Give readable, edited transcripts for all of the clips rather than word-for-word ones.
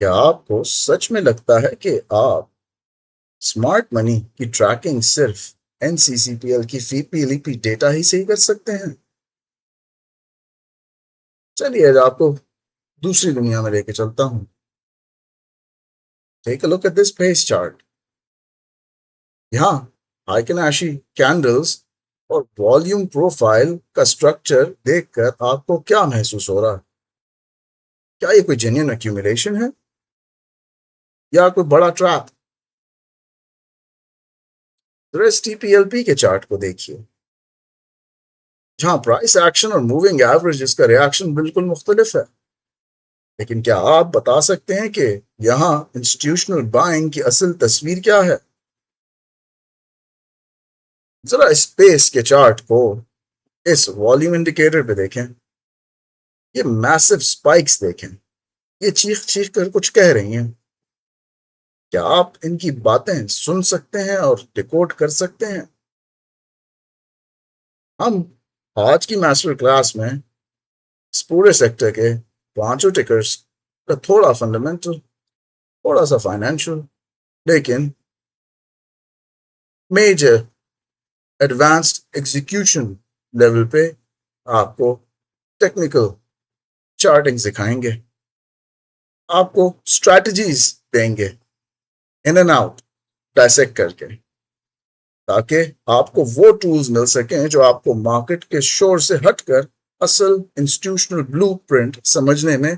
क्या आपको सच में लगता है कि आप स्मार्ट मनी की ट्रैकिंग सिर्फ एनसीसीपीएल की फी पीएलईपी डेटा ही से ही कर सकते हैं? चलिए आज आपको दूसरी दुनिया में लेके चलता हूँ। Take a look at this Pace chart. यहाँ आइकनाशी कैंडल्स और वॉल्यूम प्रोफाइल का स्ट्रक्चर देखकर आपको क्या महसूस हो रहा है? क्या ये कोई जेन्युइन एक्यूमुलेशन है या कोई बड़ा ट्रैप? तो एसटीपीएलपी के चार्ट को देखिए, जहाँ प्राइस एक्शन और मूविंग एवरेज का रिएक्शन बिल्कुल मुख्तलिफ है। लेकिन क्या आप बता सकते हैं कि यहाँ इंस्टीट्यूशनल बाइंग की असल तस्वीर क्या है? जरा स्पेस के चार्ट को इस वॉल्यूम इंडिकेटर पे देखें। ये मैसिव स्पाइक्स देखें। ये चीख चीख कर कुछ कह रही हैं। क्या आप इनकी बातें सुन सकते हैं और डिकोड कर सकते हैं? हम आज की मास्टर क्लास में इस पूरे सेक्टर के पांचों टिकर्स का थोड़ा फंडामेंटल, थोड़ा सा फाइनेंशियल, लेकिन मेजर एडवांस्ड एग्जीक्यूशन लेवल पे आपको टेक्निकल चार्टिंग सिखाएंगे, आपको स्ट्रेटजीज देंगे इन एंड आउट डायसेक्ट करके, ताकि आपको वो टूल्स मिल सकें जो आपको मार्केट के शोर से हटकर असल इंस्टीट्यूशनल ब्लूप्रिंट समझने में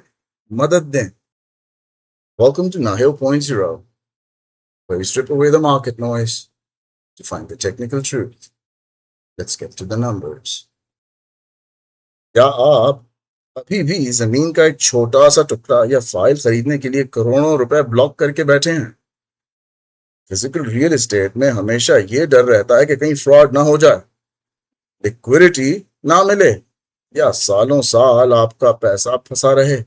मदद दें। Welcome to Nahil Point Zero, where we strip away the market noise to find the technical truth. Let's get to the numbers. क्या आप अभी भी जमीन का एक छोटा सा टुकड़ा या फाइल खरीदने के लिए करोड़ों रुपए ब्लॉक करके बैठे हैं? फिजिकल रियल एस्टेट में हमेशा ये डर रहता है कि कहीं फ्रॉड ना हो जाए, लिक्विडिटी ना मिले या सालों साल आपका पैसा फंसा रहे।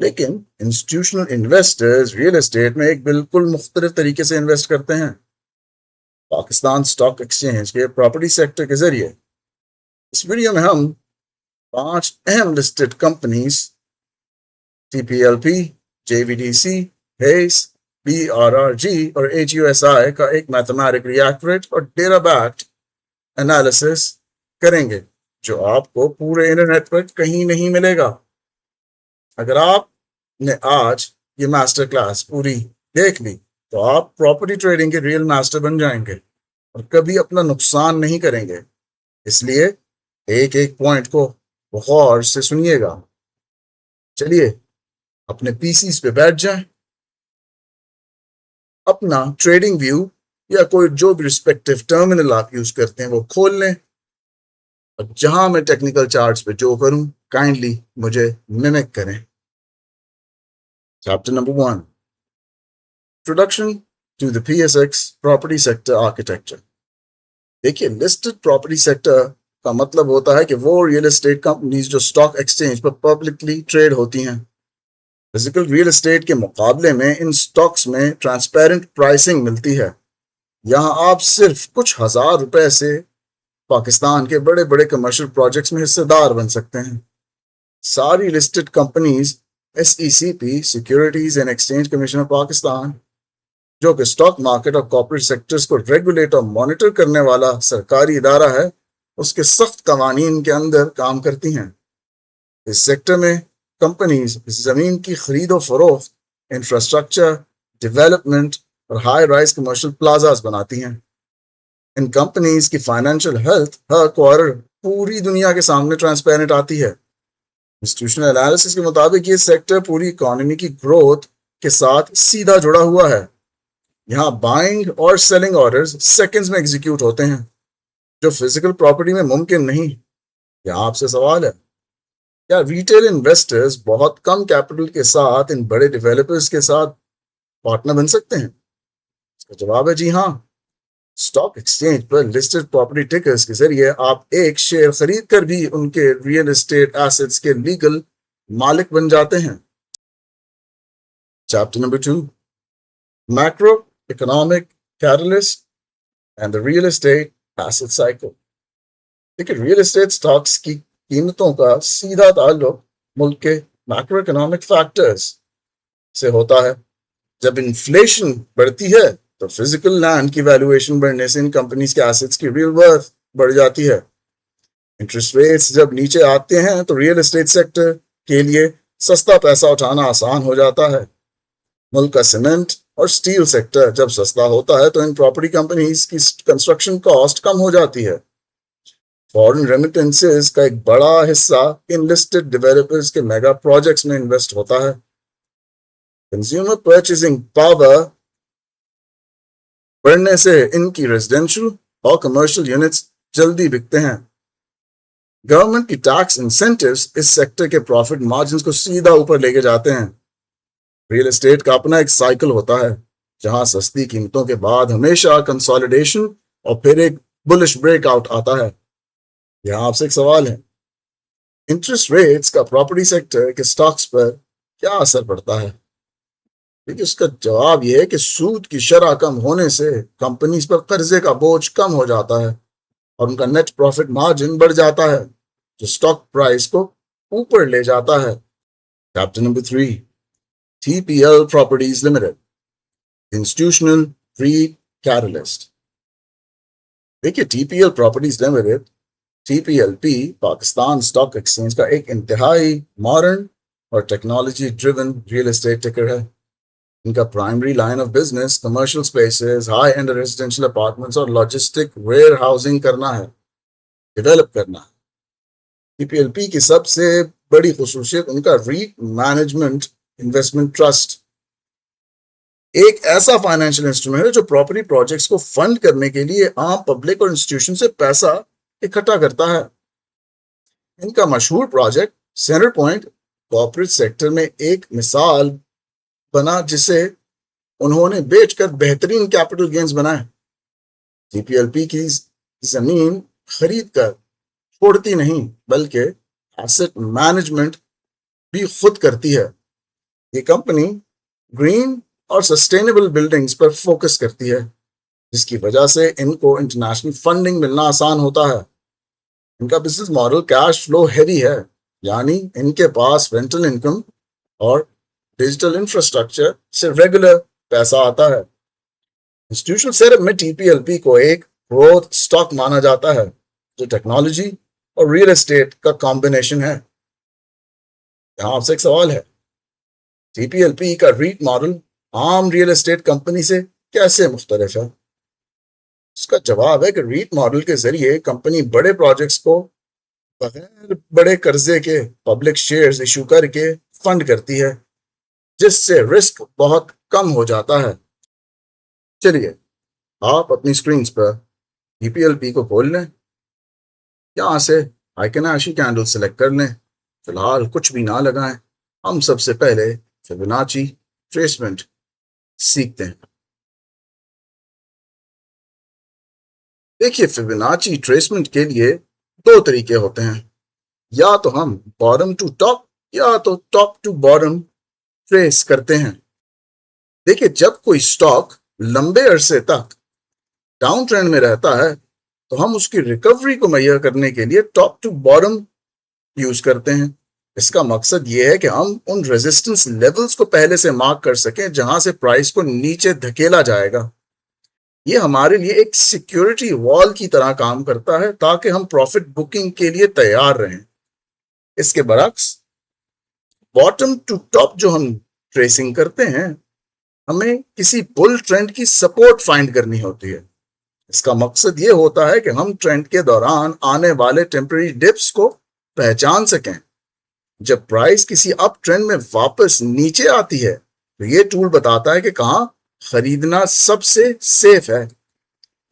लेकिन इंस्टीट्यूशनल इन्वेस्टर्स रियल एस्टेट में एक बिल्कुल मुख्तलिफ तरीके से इन्वेस्ट करते हैं। पाकिस्तान स्टॉक एक्सचेंज के प्रॉपर्टी सेक्टर के जरिए इस वीडियो में हम 5 अहम लिस्टेड कंपनीज टीपीएलपी, जेवीडीसी, हेस, बीआरआरजी और एचयूएसआई का एक मैथमेटिकली एक्यूरेट और डेटा बैक्ड एनालिसिस करेंगे, जो आपको पूरे इंटरनेट पर कहीं नहीं मिलेगा। अगर आपने आज ये मास्टर क्लास पूरी देख ली तो आप प्रॉपर्टी ट्रेडिंग के रियल मास्टर बन जाएंगे और कभी अपना नुकसान नहीं करेंगे। इसलिए एक एक पॉइंट को गौर से सुनिएगा। चलिए अपने पीसीस पे बैठ जाएं, अपना ट्रेडिंग व्यू या कोई जो भी रिस्पेक्टिव टर्मिनल आप यूज करते हैं वो खोल लें, और जहां मैं टेक्निकल चार्ट्स पे जो करूं काइंडली मुझे मिमिक करें। Chapter number 1, introduction to the PSX property sector architecture. देखिए, लिस्टेड प्रॉपर्टी सेक्टर का मतलब होता है कि वो रियल एस्टेट कंपनीज जो स्टॉक एक्सचेंज पर पब्लिकली ट्रेड होती हैं। फिजिकल रियल एस्टेट के मुकाबले में इन स्टॉक्स में ट्रांसपेरेंट प्राइसिंग मिलती है। यहाँ आप सिर्फ कुछ हजार रुपए से पाकिस्तान के बड़े बड़े कमर्शियल प्रोजेक्ट्स में हिस्सेदार बन सकते हैं। सारी listed companies SECP, securities and exchange commission of Pakistan, जो कि स्टॉक मार्केट और कॉर्पोरेट सेक्टर्स को रेगुलेट और मॉनिटर करने वाला सरकारी इदारा है, उसके सख्त कवानीन के अंदर काम करती हैं। इस सेक्टर में कंपनीज जमीन की खरीद और फरोख्त, इंफ्रास्ट्रक्चर डेवलपमेंट और हाई राइज कमर्शियल प्लाजाज बनाती हैं। इन कंपनीज की फाइनेंशियल हेल्थ हर क्वार्टर पूरी दुनिया के सामने ट्रांसपेरेंट आती है। इंस्टीट्यूशनल एनालिसिस के मुताबिक ये सेक्टर पूरी इकोनॉमी की ग्रोथ के साथ सीधा जुड़ा हुआ है। यहाँ बाइंग और सेलिंग ऑर्डर्स सेकंड्स में एग्जीक्यूट होते हैं, जो फिजिकल प्रॉपर्टी में मुमकिन नहीं। यहाँ आपसे सवाल है, क्या रिटेल इन्वेस्टर्स बहुत कम कैपिटल के साथ इन बड़े डेवलपर्स के साथ पार्टनर बन सकते हैं? इसका जवाब है जी हाँ। स्टॉक एक्सचेंज पर लिस्टेड प्रॉपर्टी टिकर्स के जरिए आप एक शेयर खरीद कर भी उनके रियल एस्टेट एसेट्स के लीगल मालिक बन जाते हैं। Chapter number 2, macro economic catalyst and the real estate asset cycle. देखिए, रियल एस्टेट स्टॉक्स की कीमतों का सीधा ताल्लुक मुल्क के मैक्रो इकोनॉमिक फैक्टर्स से होता है। जब इन्फ्लेशन बढ़ती है तो फिजिकल लैंड की वैल्यूएशन बढ़ने से इन कंपनीज के एसेट्स की रियल वर्थ बढ़ जाती है। इंटरेस्ट रेट्स जब नीचे आते हैं तो रियल एस्टेट सेक्टर के लिए सस्ता पैसा उठाना आसान हो जाता है। मुल्क का सीमेंट और स्टील सेक्टर जब सस्ता होता है तो इन प्रॉपर्टी कंपनीज की कंस्ट्रक्शन कॉस्ट कम हो जाती है। फॉरेन रेमिटेंसेस का एक बड़ा हिस्सा इन लिस्टेड डेवलपर्स के मेगा प्रोजेक्ट्स में इन्वेस्ट होता है। कंज्यूमर परचेसिंग पावर बढ़ने से इनकी रेजिडेंशियल और कमर्शियल यूनिट्स जल्दी बिकते हैं। गवर्नमेंट की टैक्स इंसेंटिव्स इस सेक्टर के प्रॉफिट मार्जिन को सीधा ऊपर लेके जाते हैं। रियल एस्टेट का अपना एक साइकिल होता है जहां सस्ती कीमतों के बाद हमेशा कंसोलिडेशन और फिर एक बुलिश ब्रेकआउट आता है। यहाँ आपसे एक सवाल है, इंटरेस्ट रेट्स का प्रॉपर्टी सेक्टर के स्टॉक्स पर क्या असर पड़ता है? देखिए, उसका जवाब यह है कि सूद की शरह कम होने से कंपनीज पर कर्जे का बोझ कम हो जाता है और उनका नेट प्रॉफिट मार्जिन बढ़ जाता है, जो स्टॉक प्राइस को ऊपर ले जाता है। Chapter number 3, TPL Properties Limited, institutional REIT catalyst. देखिए, TPL Properties Limited, TPLP Pakistan stock exchange का एक इंतहाई मॉडर्न और टेक्नोलॉजी ड्रिवन रियल एस्टेट टिकर है। इनका primary line of business commercial spaces, high and residential apartments और लॉजिस्टिक वेयर हाउसिंग करना है, डेवलप करना है। TPLP की सबसे बड़ी खुसूसियत उनका रीट मैनेजमेंट इन्वेस्टमेंट ट्रस्ट, एक ऐसा फाइनेंशियल इंस्ट्रूमेंट है जो प्रॉपर्टी प्रोजेक्ट्स को फंड करने के लिए आम पब्लिक और इंस्टीट्यूशन से पैसा इकट्ठा करता है। इनका मशहूर project centre point corporate sector में एक मिसाल बना जिसे उन्होंने बेचकर बेहतरीन कैपिटल गेन्स बनाए। TPLP की जमीन खरीद कर छोड़ती नहीं बल्कि एसेट मैनेजमेंट भी खुद करती है। ये कंपनी ग्रीन और सस्टेनेबल बिल्डिंग्स पर फोकस करती है, जिसकी वजह से इनको इंटरनेशनल फंडिंग मिलना आसान होता है। इनका business model cash flow heavy है, यानी इनके पास रेंटल इनकम और डिजिटल इंफ्रास्ट्रक्चर से रेगुलर पैसा आता है। इंस्टीट्यूशनल सेटअप में TPLP को एक ग्रोथ स्टॉक माना जाता है जो टेक्नोलॉजी और रियल एस्टेट का कॉम्बिनेशन है। यहां आपसे एक सवाल है, TPLP का रीट मॉडल आम रियल एस्टेट कंपनी से कैसे मुख्तलिफ है? उसका जवाब है कि रीट मॉडल के जरिए कंपनी बड़े प्रोजेक्ट्स को बगैर बड़े कर्जे के पब्लिक शेयर्स इशू करके फंड करती है, जिससे रिस्क बहुत कम हो जाता है। चलिए, आप अपनी स्क्रीन पर TPLP को खोल लें, यहाँ से आइकनाशी कैंडल सेलेक्ट कर लें। फिलहाल कुछ भी ना लगाएं, हम सबसे पहले फिबोनाची ट्रेसमेंट सीखते हैं। देखिए, फिबोनाची ट्रेसमेंट के लिए दो तरीके होते हैं, या तो हम बॉटम टू टॉप या तो टॉप टू बॉटम ट्रेस करते हैं। देखिए, जब कोई स्टॉक लंबे अरसे तक डाउन ट्रेंड में रहता है तो हम उसकी रिकवरी को मुहैया करने के लिए टॉप टू बॉटम यूज करते हैं। इसका मकसद ये है कि हम उन रेजिस्टेंस लेवल्स को पहले से मार्क कर सकें जहां से प्राइस को नीचे धकेला जाएगा। ये हमारे लिए एक सिक्योरिटी वॉल की तरह काम करता है ताकि हम प्रॉफिट बुकिंग के लिए तैयार रहें। इसके बरक्स बॉटम टू टॉप जो हम ट्रेसिंग करते हैं, हमें किसी बुल ट्रेंड की सपोर्ट फाइंड करनी होती है। इसका मकसद ये होता है कि हम ट्रेंड के दौरान आने वाले टेम्पररी डिप्स को पहचान सकें। जब प्राइस किसी अप ट्रेंड में वापस नीचे आती है तो ये टूल बताता है कि कहाँ खरीदना सबसे सेफ है।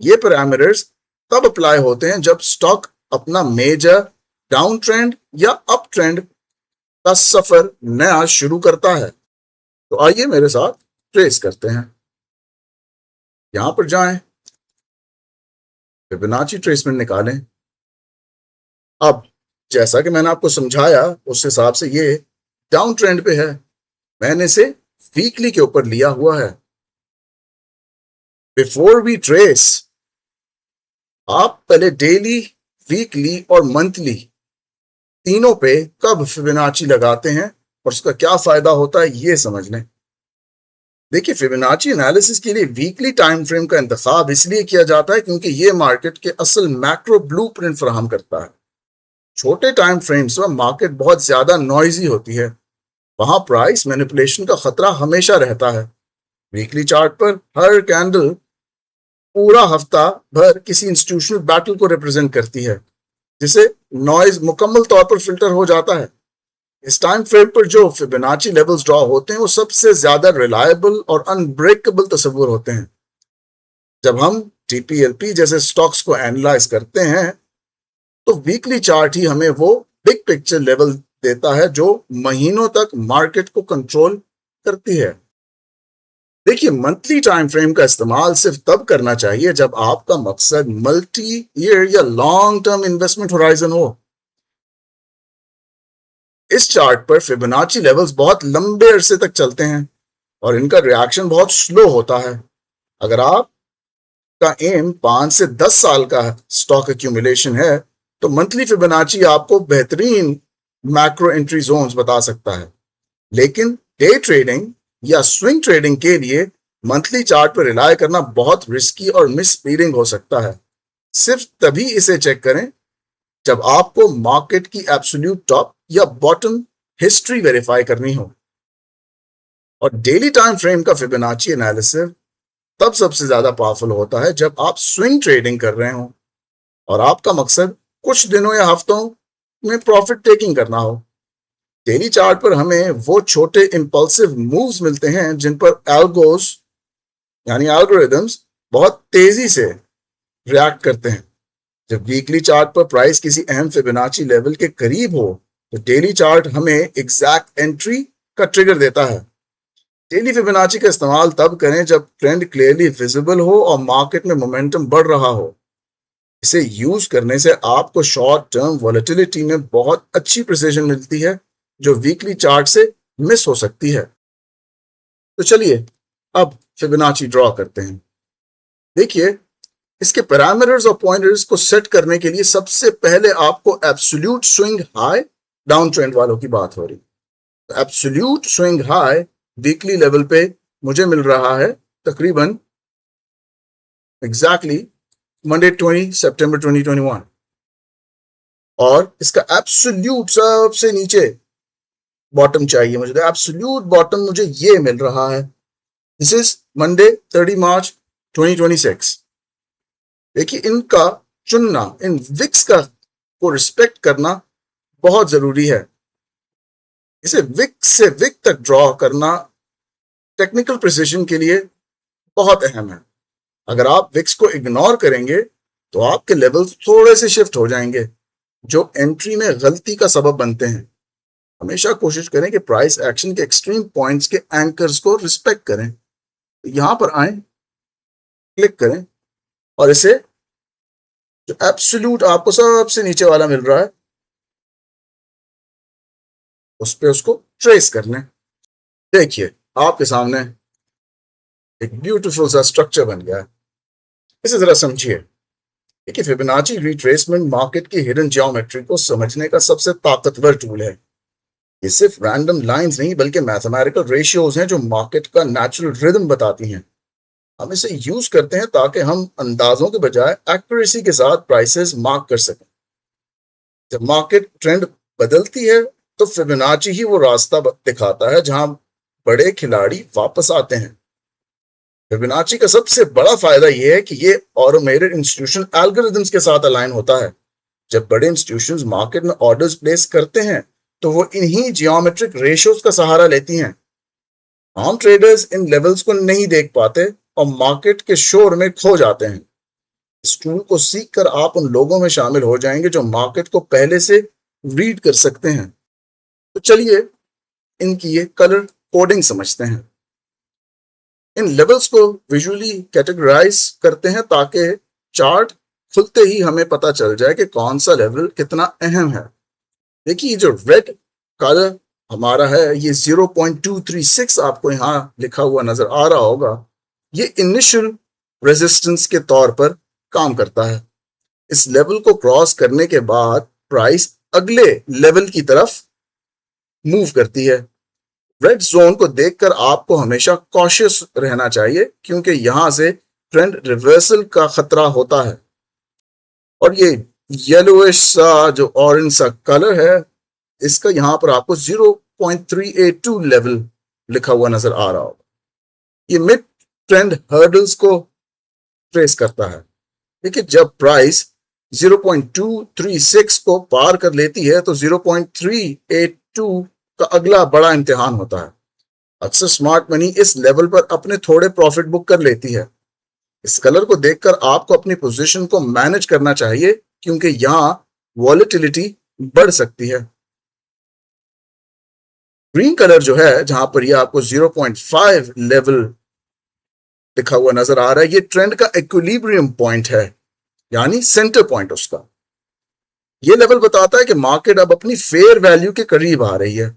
ये पैरामीटर्स तब अप्लाई होते हैं जब स्टॉक अपना मेजर डाउन ट्रेंड या अप ट्रेंड का सफर नया शुरू करता है। तो आइए मेरे साथ ट्रेस करते हैं। यहां पर जाएं, फिबोनाची ट्रेसमेंट निकालें। अब जैसा कि मैंने आपको समझाया उस हिसाब से ये डाउन ट्रेंड पे है, मैंने इसे वीकली के ऊपर लिया हुआ है। बिफोर वी ट्रेस, आप पहले डेली, वीकली और मंथली तीनों पे कब फिबोनाची लगाते हैं और उसका क्या फायदा होता है ये समझ लें। देखिए, फिबोनाची एनालिसिस के लिए वीकली टाइम फ्रेम का इंतखाब इसलिए किया जाता है क्योंकि ये मार्केट के असल मैक्रो ब्लूप्रिंट फराहम करता है। छोटे टाइम फ्रेम्स में मार्केट बहुत ज्यादा नॉइजी होती है, वहां प्राइस मैनिपुलेशन का खतरा हमेशा रहता है। वीकली चार्ट पर हर कैंडल पूरा हफ्ता भर किसी इंस्टीट्यूशनल बैटल को रिप्रेजेंट करती है, जिसे नॉइज मुकम्मल तौर पर फिल्टर हो जाता है। इस टाइम फ्रेम पर जो फिबोनाची लेवल्स ड्रॉ होते हैं वो सबसे ज्यादा रिलायबल और अनब्रेकेबल तस्वुर होते हैं। जब हम टीपीएलपी जैसे स्टॉक्स को एनालाइज करते हैं तो वीकली चार्ट ही हमें वो बिग पिक्चर लेवल देता है जो महीनों तक मार्केट को कंट्रोल करती है। देखिए, मंथली टाइम फ्रेम का इस्तेमाल सिर्फ तब करना चाहिए जब आपका मकसद मल्टी ईयर या लॉन्ग टर्म इन्वेस्टमेंट होराइजन हो। इस चार्ट पर फिबोनाची लेवल्स बहुत लंबे अरसे तक चलते हैं और इनका रिएक्शन बहुत स्लो होता है। अगर आपका एम 5 से 10 साल का स्टॉक एक्यूमुलेशन है तो मंथली फिबोनाची आपको बेहतरीन मैक्रो एंट्री जोन्स बता सकता है, लेकिन डे ट्रेडिंग या स्विंग ट्रेडिंग के लिए मंथली चार्ट पर रिलाय करना बहुत रिस्की और मिसरीडिंग हो सकता है। सिर्फ तभी इसे चेक करें जब आपको मार्केट की एब्सोल्यूट टॉप या बॉटम हिस्ट्री वेरीफाई करनी हो। और डेली टाइम फ्रेम का फिबोनाची एनालिसिस तब सबसे ज्यादा पावरफुल होता है जब आप स्विंग ट्रेडिंग कर रहे हो और आपका मकसद कुछ दिनों या हफ्तों में प्रॉफिट टेकिंग करना हो। डेली चार्ट पर हमें वो छोटे इंपल्सिव मूव्स मिलते हैं जिन पर एल्गोस यानी एल्गोरिदम्स बहुत तेजी से रिएक्ट करते हैं। जब वीकली चार्ट पर प्राइस किसी अहम फिबोनाची लेवल के करीब हो तो डेली चार्ट हमें एग्जैक्ट एंट्री का ट्रिगर देता है। डेली फिबोनाची का इस्तेमाल तब करें जब ट्रेंड क्लियरली विजिबल हो और मार्केट में मोमेंटम बढ़ रहा हो। इसे यूज करने से आपको शॉर्ट टर्म वॉलेटिलिटी में बहुत अच्छी प्रिसिजन मिलती है जो वीकली चार्ट से मिस हो सकती है। तो चलिए अब फिबोनाची ड्रॉ करते हैं। देखिए, इसके पैरामीटर्स और पॉइंटर्स को सेट करने के लिए सबसे पहले आपको absolute swing high down trend वालों की बात हो रही। तो absolute swing high weekly level पे मुझे मिल रहा है तकरीबन एग्जैक्टली मंडे 20 सितंबर 2021 और इसका एब्सोल्यूट सबसे नीचे बॉटम चाहिए मुझे। तो एब्सोल्यूट बॉटम मुझे ये मिल रहा है। दिस इज मंडे 30 मार्च 2026। देखिए, इनका चुनना, इन विक्स का को रिस्पेक्ट करना बहुत जरूरी है। इसे विक से विक तक ड्रॉ करना टेक्निकल प्रिसिशन के लिए बहुत अहम है। अगर आप विक्स को इग्नोर करेंगे तो आपके लेवल्स थोड़े से शिफ्ट हो जाएंगे जो एंट्री में गलती का सबब बनते हैं। हमेशा कोशिश करें कि प्राइस एक्शन के एक्सट्रीम पॉइंट्स के एंकर्स को रिस्पेक्ट करें। तो यहां पर आए, क्लिक करें और इसे जो एब्सोल्यूट आपको सबसे नीचे वाला मिल रहा है उस पे उसको ट्रेस कर लें। देखिए, आपके सामने एक ब्यूटीफुल सा स्ट्रक्चर बन गया है। इसे जरा समझिए। देखिए, फिबोनाची रिट्रेसमेंट मार्केट की हिडन ज्योमेट्री को समझने का सबसे ताकतवर टूल है। ये सिर्फ रैंडम लाइंस नहीं बल्कि मैथमेटिकल रेशियोज हैं जो मार्केट का नेचुरल रिदम बताती हैं। हम इसे यूज करते हैं ताकि हम अंदाजों के बजाय एक्यूरेसी के साथ प्राइसेस मार्क कर सकें। जब मार्केट ट्रेंड बदलती है तो फिबोनाची ही वो रास्ता दिखाता है जहां बड़े खिलाड़ी वापस आते हैं। फिबोनाची का सबसे बड़ा फायदा यह है कि ये ऑटोमेटेड इंस्टीट्यूशन एल्गोरिदम्स के साथ अलाइन होता है। जब बड़े इंस्टीट्यूशंस मार्केट में ऑर्डर्स प्लेस करते हैं तो वो इन्हीं जियोमेट्रिक रेशियोज का सहारा लेती हैं। आम ट्रेडर्स इन लेवल्स को नहीं देख पाते और मार्केट के शोर में खो जाते हैं। इस टूल को सीख कर आप उन लोगों में शामिल हो जाएंगे जो मार्केट को पहले से रीड कर सकते हैं। तो चलिए इनकी ये कलर कोडिंग समझते हैं। इन लेवल्स को विजुअली कैटेगराइज करते हैं ताकि चार्ट खुलते ही हमें पता चल जाए कि कौन सा लेवल कितना अहम है। देखिए, जो रेड कलर हमारा है ये 0.236 आपको यहाँ लिखा हुआ नजर आ रहा होगा। ये इनिशियल रेजिस्टेंस के तौर पर काम करता है। इस लेवल को क्रॉस करने के बाद प्राइस अगले लेवल की तरफ मूव करती है। रेड जोन को देखकर आपको हमेशा कॉशियस रहना चाहिए क्योंकि यहां से ट्रेंड रिवर्सल का खतरा होता है। और ये येलोइश सा जो ऑरेंज सा कलर है, इसका यहां पर आपको 0.382 लेवल लिखा हुआ नजर आ रहा होगा। ये मिड ट्रेंड हर्डल्स को ट्रेस करता है। देखिए, जब प्राइस 0.236 को पार कर लेती है तो 0.382 का अगला बड़ा इम्तिहान होता है। अक्सर स्मार्ट मनी इस लेवल पर अपने थोड़े प्रॉफिट बुक कर लेती है। इस कलर को देखकर आपको अपनी पोजीशन को मैनेज करना चाहिए क्योंकि यहां वॉलेटिलिटी बढ़ सकती है। ग्रीन कलर जो है, जहां पर यह आपको 0.5 लेवल लिखा हुआ नजर आ रहा है, ये ट्रेंड का इक्विलिब्रियम पॉइंट है, यानी सेंटर पॉइंट उसका। ये लेवल बताता है कि मार्केट अब अपनी फेयर वैल्यू के करीब आ रही है।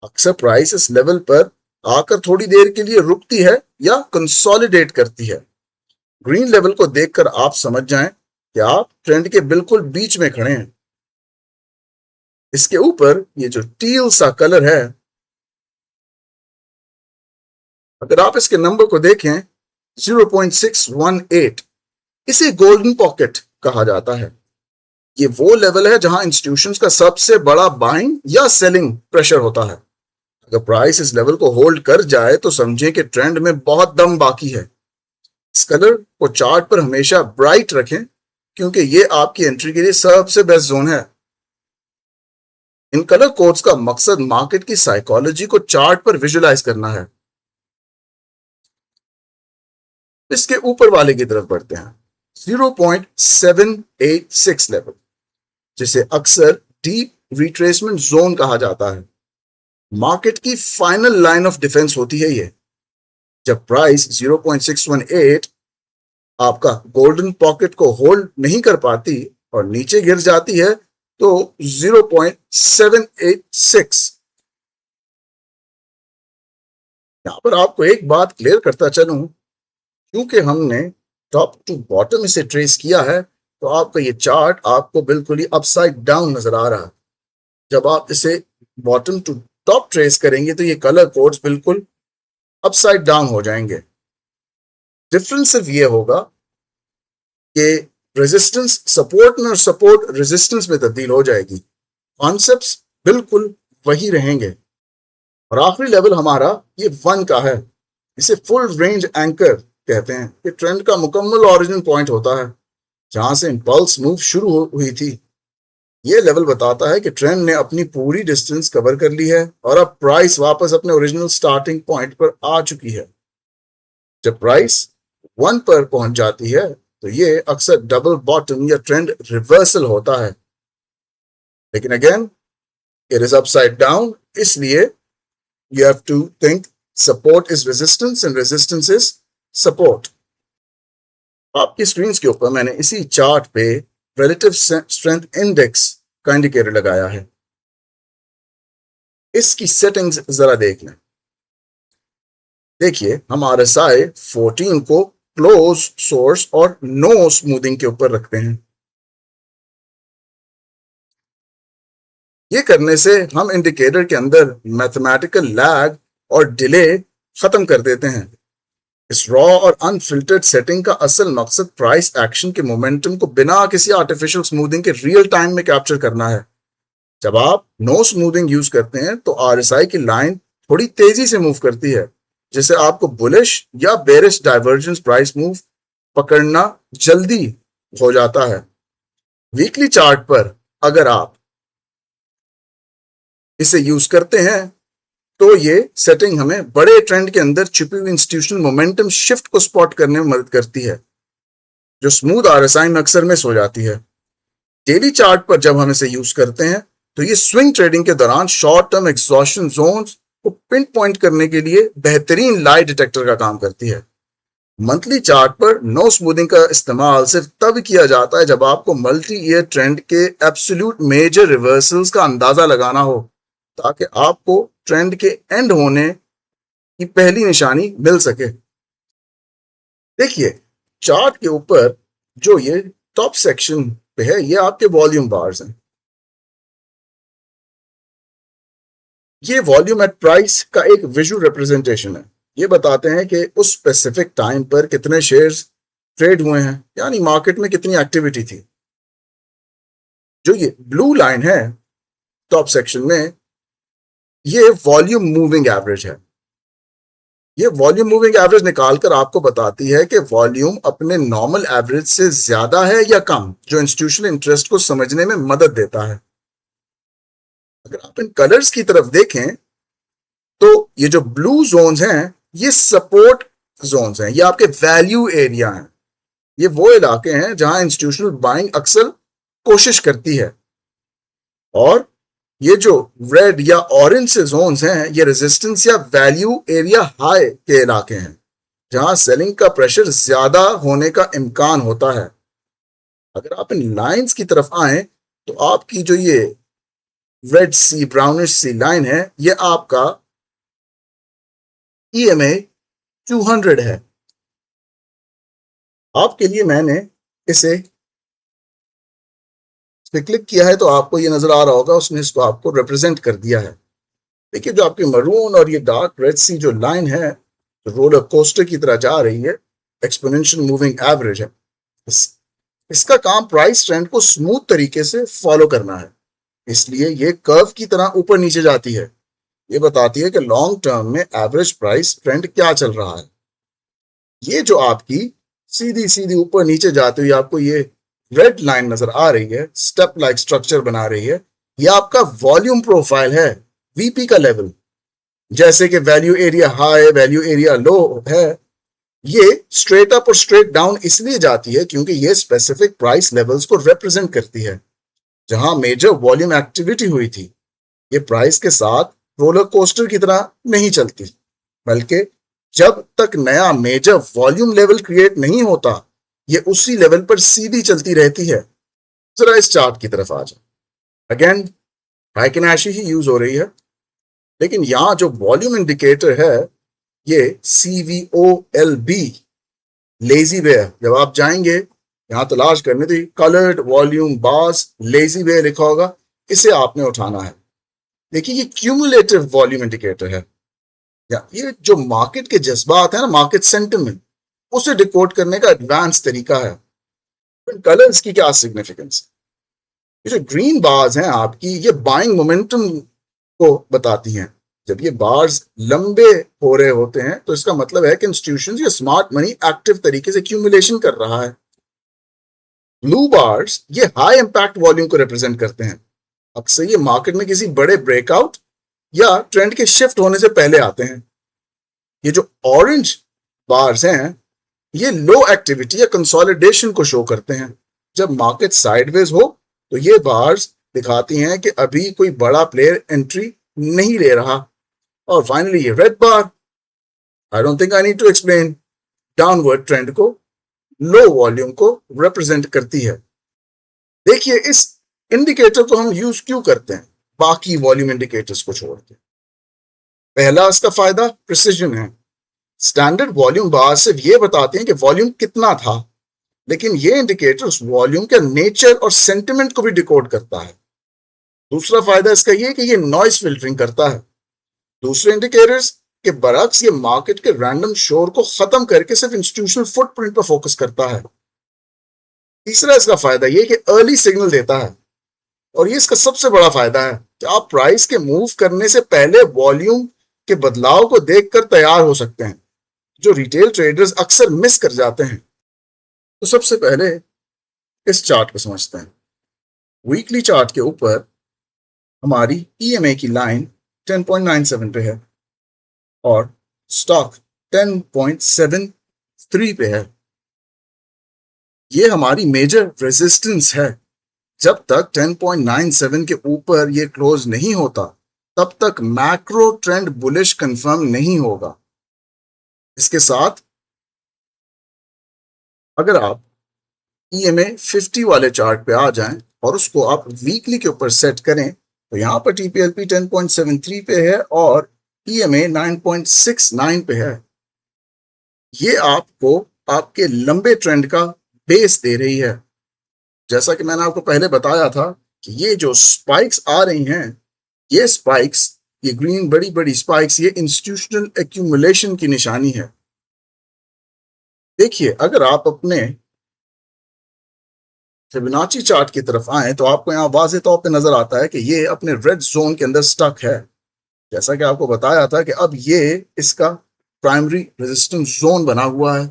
अक्सर प्राइस इस लेवल पर आकर थोड़ी देर के लिए रुकती है या कंसोलिडेट करती है। ग्रीन लेवल को देखकर आप समझ जाएं कि आप ट्रेंड के बिल्कुल बीच में खड़े हैं। इसके ऊपर ये जो टील सा कलर है, अगर आप इसके नंबर को देखें 0.618, इसे गोल्डन पॉकेट कहा जाता है। ये वो लेवल है जहां इंस्टीट्यूशंस का सबसे बड़ा बाइंग या सेलिंग प्रेशर होता है। अगर प्राइस इस लेवल को होल्ड कर जाए तो समझें कि ट्रेंड में बहुत दम बाकी है। इस कलर को चार्ट पर हमेशा ब्राइट रखें क्योंकि ये आपकी एंट्री के लिए सबसे बेस्ट जोन है। इन कलर कोड्स का मकसद मार्केट की साइकोलॉजी को चार्ट पर विजुलाइज करना है। इसके ऊपर वाले की तरफ बढ़ते हैं, 0.786 लेवल, जिसे अक्सर डीप रिट्रेसमेंट जोन कहा जाता है। मार्केट की फाइनल लाइन ऑफ डिफेंस होती है ये। जब प्राइस 0.618 आपका गोल्डन पॉकेट को होल्ड नहीं कर पाती और नीचे गिर जाती है तो 0.786, यहां पर आपको एक बात क्लियर करता चलूं, क्योंकि हमने टॉप टू बॉटम इसे ट्रेस किया है तो आपका ये चार्ट आपको बिल्कुल ही अपसाइड डाउन नजर आ रहा है। जब आप इसे बॉटम टू टॉप ट्रेस करेंगे तो ये कलर कोड्स बिल्कुल अपसाइड डाउन हो जाएंगे। डिफरेंस सिर्फ ये होगा कि रेजिस्टेंस सपोर्ट में और सपोर्ट रेजिस्टेंस में तब्दील हो जाएगी। कॉन्सेप्ट्स बिल्कुल वही रहेंगे। और आखिरी लेवल हमारा ये 1 का है। इसे फुल रेंज एंकर कहते हैं। ये ट्रेंड का मुकम्मल ओरिजिन पॉइंट होता है जहां से इंपल्स मूव शुरू हुई थी। ये लेवल बताता है कि ट्रेंड ने अपनी पूरी डिस्टेंस कवर कर ली है और अब प्राइस वापस अपने ओरिजिनल स्टार्टिंग पॉइंट पर आ चुकी है। जब प्राइस 1 पर पहुंच जाती है तो ये अक्सर डबल बॉटम या ट्रेंड रिवर्सल होता है। लेकिन again, it is upside down, इसलिए you have to think support is resistance and resistance is support. आपकी स्क्रीन के ऊपर मैंने इसी चार्ट पे रिलेटिव स्ट्रेंथ इंडेक्स का इंडिकेटर लगाया है। इसकी सेटिंग्स जरा देख लें। देखिए, हम RSI 14 को क्लोज, सोर्स और नो स्मूथिंग के ऊपर रखते हैं। ये करने से हम इंडिकेटर के अंदर मैथमेटिकल लैग और डिले खत्म कर देते हैं। इस रॉ और अनफिल्टर्ड सेटिंग का असल मकसद प्राइस एक्शन के मोमेंटम को बिना किसी आर्टिफिशियल स्मूथिंग के रियल टाइम में कैप्चर करना है। जब आप नो स्मूथिंग यूज करते हैं तो RSI की लाइन थोड़ी तेजी से मूव करती है, जिससे आपको बुलिश या बेरिश डाइवर्जेंस प्राइस मूव पकड़ना जल्दी हो जाता है। वीकली चार्ट पर अगर आप इसे यूज करते हैं तो ये सेटिंग हमें बड़े ट्रेंड के अंदर छिपी हुई इंस्टीट्यूशनल मोमेंटम शिफ्ट को स्पॉट करने में मदद करती है, जो स्मूथ RSI में अक्सर मिस हो जाती है। डेली चार्ट पर जब हम इसे यूज करते हैं तो ये स्विंग ट्रेडिंग के दौरान शॉर्ट टर्म एग्जॉशन जोन्स को पिन पॉइंट करने के लिए बेहतरीन लाई डिटेक्टर का काम करती है। मंथली चार्ट पर नो स्मूथिंग का इस्तेमाल सिर्फ तब किया जाता है जब आपको मल्टी ईयर ट्रेंड के एब्सोल्यूट मेजर रिवर्सल्स का अंदाजा लगाना हो, ताकि आपको ट्रेंड के एंड होने की पहली निशानी मिल सके। देखिए, चार्ट के ऊपर जो ये टॉप सेक्शन पे है, ये आपके वॉल्यूम बार्स हैं। ये वॉल्यूम एट प्राइस का एक विजुअल रिप्रेजेंटेशन है। ये बताते हैं कि उस स्पेसिफिक टाइम पर कितने शेयर्स ट्रेड हुए हैं, यानी मार्केट में कितनी एक्टिविटी थी। जो ये ब्लू लाइन है टॉप सेक्शन में, ये वॉल्यूम मूविंग एवरेज है। ये वॉल्यूम मूविंग एवरेज निकालकर आपको बताती है कि वॉल्यूम अपने नॉर्मल एवरेज से ज्यादा है या कम, जो इंस्टीट्यूशनल इंटरेस्ट को समझने में मदद देता है। अगर आप इन कलर्स की तरफ देखें तो ये जो ब्लू जोन्स हैं ये सपोर्ट जोन्स हैं, ये आपके वैल्यू एरिया हैं। ये वो इलाके हैं जहां इंस्टीट्यूशनल बाइंग अक्सर कोशिश करती है। और ये जो रेड या ऑरेंज से जोन्स हैं ये रेजिस्टेंस या वैल्यू एरिया हाई के इलाके हैं, जहां सेलिंग का प्रेशर ज्यादा होने का इम्कान होता है। अगर आप इन लाइंस की तरफ आए तो आपकी जो ये रेड सी ब्राउनिश सी लाइन है ये आपका EMA 200 है। आपके लिए मैंने इसे इस पे क्लिक किया है तो आपको ये नजर आ रहा होगा, उसने इसको आपको रिप्रेजेंट कर दिया है। देखिए जो आपकी मरून और ये डार्क रेड सी जो लाइन है, जो रोलर कोस्टर की तरह जा रही है, एक्सपोनेंशियल मूविंग एवरेज है। इसका काम प्राइस ट्रेंड को स्मूथ तरीके से फॉलो करना है, इसलिए ये कर्व की तरह ऊपर नीचे जाती है। ये बताती है कि लॉन्ग टर्म में एवरेज प्राइस ट्रेंड क्या चल रहा है। ये जो आपकी सीधी सीधी ऊपर नीचे जाती हुई आपको ये रेड लाइन नजर आ रही है, स्टेप लाइक स्ट्रक्चर बना रही है, ये आपका वॉल्यूम प्रोफाइल है, VP का लेवल। जैसे कि value area high value area low है, ये स्ट्रेट अप और स्ट्रेट डाउन इसलिए जाती है क्योंकि ये स्पेसिफिक प्राइस लेवल्स को रिप्रेजेंट करती है जहां मेजर वॉल्यूम एक्टिविटी हुई थी। ये प्राइस के साथ रोलर कोस्टर की तरह नहीं चलती, बल्कि जब तक नया मेजर वॉल्यूम लेवल क्रिएट नहीं होता ये उसी लेवल पर सीधी चलती रहती है। जरा इस चार्ट की तरफ आ जाए। अगेन हाइकेनाशी ही यूज हो रही है, लेकिन यहां जो वॉल्यूम इंडिकेटर है ये CVOLB लेजी वे है। जब आप जाएंगे यहां तलाश करने तो कलर्ड वॉल्यूम बार्स लेजी वे लिखा होगा, इसे आपने उठाना है। देखिए ये क्यूमुलेटिव वॉल्यूम इंडिकेटर है, या ये जो मार्केट के जज्बात है ना, मार्केट सेंटिमेंट, उसे डिकोड करने का एडवांस तरीका है। कलर्स की क्या सिग्निफिकेंस? ये जो ग्रीन बार्स हैं आपकी, ये बाइंग मोमेंटम को बताती हैं। जब ये बार्स लंबे हो रहे होते हैं तो इसका मतलब है कि इंस्टीट्यूशंस ये स्मार्ट मनी एक्टिव तरीके से एक्यूमुलेशन कर रहा है। ब्लू बार्स ये हाई इंपैक्ट वॉल्यूम को रिप्रेजेंट करते हैं। अक्सर ये मार्केट में किसी बड़े ब्रेकआउट या ट्रेंड के शिफ्ट होने से पहले आते हैं। ये जो ऑरेंज बार्स हैं ये लो एक्टिविटी या कंसोलिडेशन को शो करते हैं। जब मार्केट साइडवेज हो तो ये बार्स दिखाती हैं कि अभी कोई बड़ा प्लेयर एंट्री नहीं ले रहा। और फाइनली ये red bar, I don't think I need to explain, downward trend को, लो वॉल्यूम को रिप्रेजेंट करती है। देखिए इस इंडिकेटर को हम यूज क्यों करते हैं बाकी वॉल्यूम इंडिकेटर्स को छोड़ के। पहला इसका फायदा प्रिसिजन है। स्टैंडर्ड वॉल्यूम बार सिर्फ ये बताते हैं कि वॉल्यूम कितना था, लेकिन ये इंडिकेटर उस वॉल्यूम के नेचर और सेंटिमेंट को भी डिकोड करता है। दूसरा फायदा इसका ये कि ये नॉइस फिल्टरिंग करता है। दूसरे इंडिकेटर्स के बरक्स ये मार्केट के रैंडम शोर को खत्म करके सिर्फ इंस्टीट्यूशनल फुटप्रिंट पर फोकस करता है। तीसरा इसका फायदा ये कि अर्ली सिग्नल देता है, और ये इसका सबसे बड़ा फायदा है कि आप प्राइस के मूव करने से पहले वॉल्यूम के बदलाव को देखकर तैयार हो सकते हैं, जो रिटेल ट्रेडर्स अक्सर मिस कर जाते हैं। तो सबसे पहले इस चार्ट को समझते हैं। वीकली चार्ट के ऊपर हमारी EMA की लाइन 10.97 पे है और स्टॉक 10.73 पे है। ये हमारी मेजर रेजिस्टेंस है। जब तक 10.97 के ऊपर ये क्लोज नहीं होता तब तक मैक्रो ट्रेंड बुलिश कंफर्म नहीं होगा। इसके साथ अगर आप EMA 50 वाले चार्ट पे आ जाएं और उसको आप वीकली के ऊपर सेट करें तो यहां पर TPLP 10.73 पे है और EMA 9.69 पे है। ये आपको आपके लंबे ट्रेंड का बेस दे रही है। जैसा कि मैंने आपको पहले बताया था कि ये जो स्पाइक्स आ रही हैं, ये स्पाइक्स ये ग्रीन बड़ी बड़ी स्पाइक्स ये इंस्टीट्यूशनल एक्यूमुलेशन की निशानी है। देखिए, अगर आप अपने फिबोनाची चार्ट की तरफ आए तो आपको यहाँ वाज़ेह तौर पे नजर आता है कि ये अपने रेड जोन के अंदर स्टक है। जैसा कि आपको बताया था कि अब ये इसका प्राइमरी रेजिस्टेंस जोन बना हुआ है।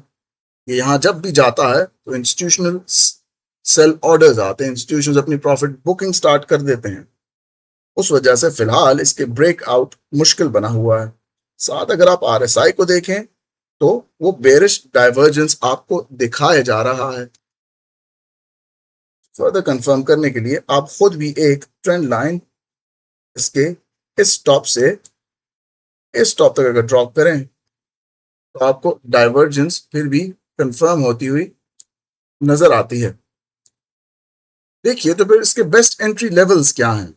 ये यहाँ जब भी जाता है तो इंस्टीट्यूशनल सेल ऑर्डर्स आते हैं, इंस्टीट्यूशंस अपनी प्रॉफिट बुकिंग स्टार्ट कर देते हैं। उस वजह से फिलहाल इसके ब्रेकआउट मुश्किल बना हुआ है। साथ अगर आप आरएसआई को देखें तो वो बेरिश डाइवर्जेंस आपको दिखाया जा रहा है। फर्दर कंफर्म करने के लिए आप खुद भी एक ट्रेंड लाइन इसके इस टॉप से इस टॉप तक अगर ड्रॉप करें तो आपको डाइवर्जेंस फिर भी कंफर्म होती हुई नजर आती है। देखिए, तो फिर इसके बेस्ट एंट्री लेवल्स क्या हैं?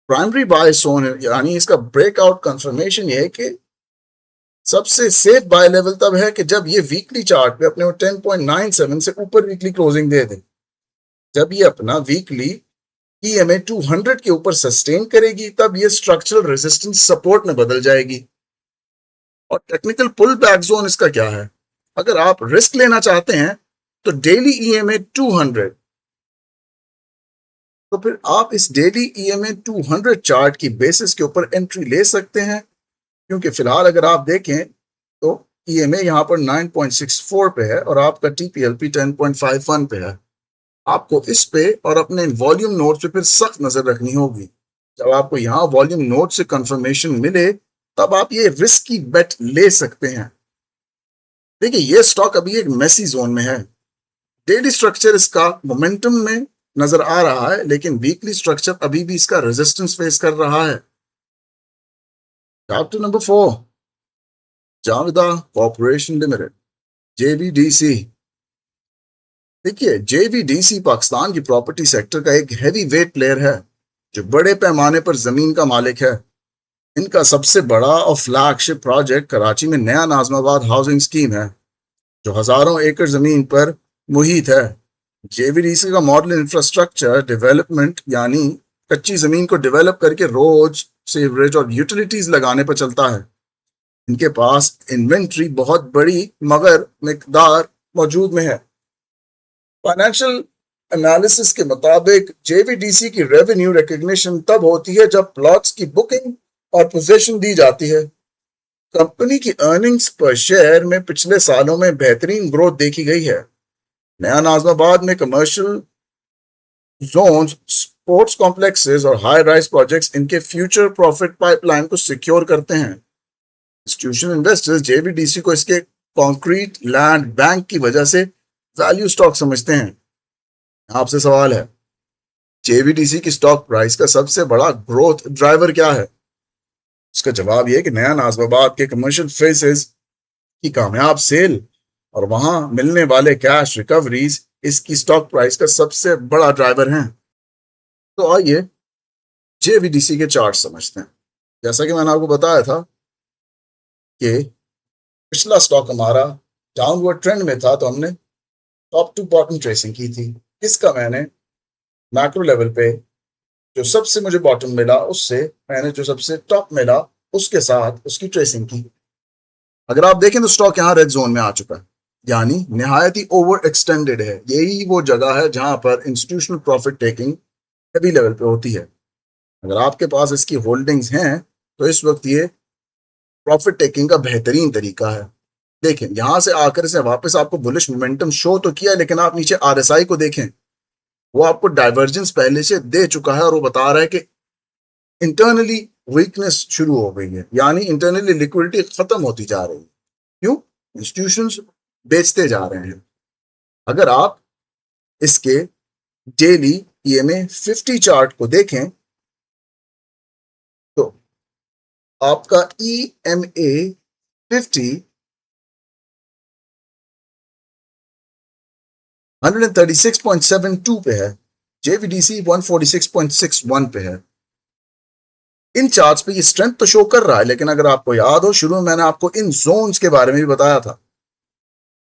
प्राइमरी बाय जोन यानी इसका ब्रेकआउट कंफर्मेशन ये है कि सबसे सेफ बाय लेवल तब है कि जब ये वीकली चार्ट पे अपने 10.97 से ऊपर वीकली क्लोजिंग दे दे। जब ये अपना वीकली EMA 200 के ऊपर सस्टेन करेगी तब ये स्ट्रक्चरल रेजिस्टेंस सपोर्ट में बदल जाएगी। और टेक्निकल पुल बैक जोन इसका क्या है? अगर आप रिस्क लेना चाहते हैं तो डेली EMA 200, तो फिर आप इस डेली EMA 200 चार्ट की बेसिस के ऊपर एंट्री ले सकते हैं, क्योंकि फिलहाल अगर आप देखें तो EMA यहाँ पर 9.64 पे है और आपका TPLP 10.51 पे है। आपको इस पे और अपने वॉल्यूम नोट पे फिर सख्त नजर रखनी होगी। जब आपको यहाँ वॉल्यूम नोट से कंफर्मेशन मिले तब आप ये रिस्क की बेट ले सकते हैं। देखिए, ये स्टॉक अभी एक मेसी जोन में है। डेली स्ट्रक्चर इसका मोमेंटम में नजर आ रहा है, लेकिन वीकली स्ट्रक्चर अभी भी इसका रेजिस्टेंस फेस कर रहा है। Chapter number 4, Javeda corporation limited, JVDC। देखिए, JVDC पाकिस्तान की प्रॉपर्टी सेक्टर का एक हैवी वेट प्लेयर है जो बड़े पैमाने पर जमीन का मालिक है। इनका सबसे बड़ा और फ्लैगशिप प्रोजेक्ट कराची में नया नाजमाबाद हाउसिंग स्कीम है जो हजारों एकड़ जमीन पर मुहित है। JVDC का मॉडल इंफ्रास्ट्रक्चर डेवलपमेंट यानी कच्ची जमीन को डेवलप करके रोड, सीवरेज और यूटिलिटीज लगाने पर चलता है। इनके पास इन्वेंट्री बहुत बड़ी मगर मिकदार मौजूद में है। फाइनेंशियल एनालिसिस के मुताबिक JVDC की रेवेन्यू रिकग्निशन तब होती है जब प्लॉट्स की बुकिंग और पोजीशन दी जाती है। कंपनी की अर्निंग्स पर शेयर में पिछले सालों में बेहतरीन ग्रोथ देखी गई है। नया नाजमाबाद में कमर्शियल जोन्स, स्पोर्ट्स कॉम्प्लेक्सेस और हाई राइज प्रोजेक्ट्स इनके फ्यूचर प्रॉफिट पाइपलाइन को सिक्योर करते हैं। इंस्टीट्यूशनल इन्वेस्टर्स JVDC को इसके कॉन्क्रीट लैंड बैंक की वजह से वैल्यू स्टॉक समझते हैं। आपसे सवाल है, JVDC की स्टॉक प्राइस का सबसे बड़ा ग्रोथ ड्राइवर क्या है? इसका जवाब यह है कि नया नाजमाबाद के कमर्शियल फेसेस की कामयाब सेल और वहां मिलने वाले कैश रिकवरीज इसकी स्टॉक प्राइस का सबसे बड़ा ड्राइवर हैं। तो आइए JVDC के चार्ट समझते हैं। जैसा कि मैंने आपको बताया था कि पिछला स्टॉक हमारा डाउनवर्ड ट्रेंड में था, तो हमने टॉप टू बॉटम ट्रेसिंग की थी। इसका मैंने मैक्रो लेवल पे जो सबसे मुझे बॉटम मिला उससे मैंने जो सबसे टॉप मिला उसके साथ उसकी ट्रेसिंग की। अगर आप देखें तो स्टॉक यहाँ रेड जोन में आ चुका है, यानी निहायत ही ओवर एक्सटेंडेड है। यही वो जगह है जहां पर institutional profit taking heavy level पे होती है। अगर आपके पास इसकी होल्डिंग्स हैं तो इस वक्त ये प्रॉफिट टेकिंग का बेहतरीन तरीका है। देखें, यहां से आकर इसे वापस आपको बुलिश मोमेंटम शो तो किया, लेकिन आप नीचे RSI को देखें, वो आपको डाइवर्जेंस पहले से दे चुका है और वो बता रहा है कि इंटरनली वीकनेस शुरू हो गई है, यानी इंटरनली लिक्विडिटी खत्म होती जा रही है। क्यों? इंस्टीट्यूशंस बेचते जा रहे हैं। अगर आप इसके डेली EMA 50 चार्ट को देखें तो आपका EMA 50 136.72 पे है, JVDC 146.61 पे है। इन चार्ट्स पे ये स्ट्रेंथ तो शो कर रहा है, लेकिन अगर आपको याद हो शुरू में मैंने आपको इन जोन्स के बारे में भी बताया था।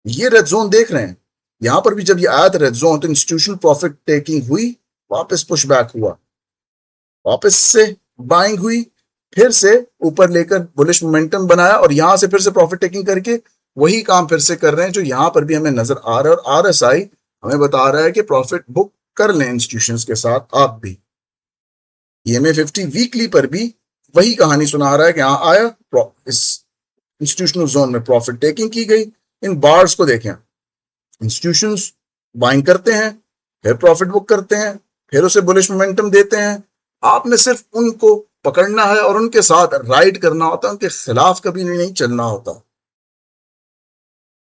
ये रेड जोन देख रहे हैं, यहां पर भी जब ये आया था रेड जोन तो इंस्टीट्यूशनल प्रॉफिट टेकिंग हुई, वापस पुश बैक हुआ, वापस से बाइंग हुई, फिर से ऊपर लेकर बुलिश मोमेंटम बनाया और यहां से फिर से प्रॉफिट टेकिंग करके वही काम फिर से कर रहे हैं जो यहां पर भी हमें नजर आ रहा है। और आरएसआई हमें बता रहा है कि प्रॉफिट बुक कर लें इंस्टीट्यूशंस के साथ आप भी। ईएमए 50 वीकली पर भी वही कहानी सुना रहा है कि हाँ आया, इस इंस्टीट्यूशनल जोन में प्रॉफिट टेकिंग की गई। इन बार्स को देखें, इंस्टीट्यूशंस बाइंग करते हैं, फिर प्रॉफिट बुक करते हैं, फिर उसे बुलिश मोमेंटम देते हैं। आपने सिर्फ उनको पकड़ना है और उनके साथ राइड करना होता है, उनके खिलाफ कभी नहीं चलना होता।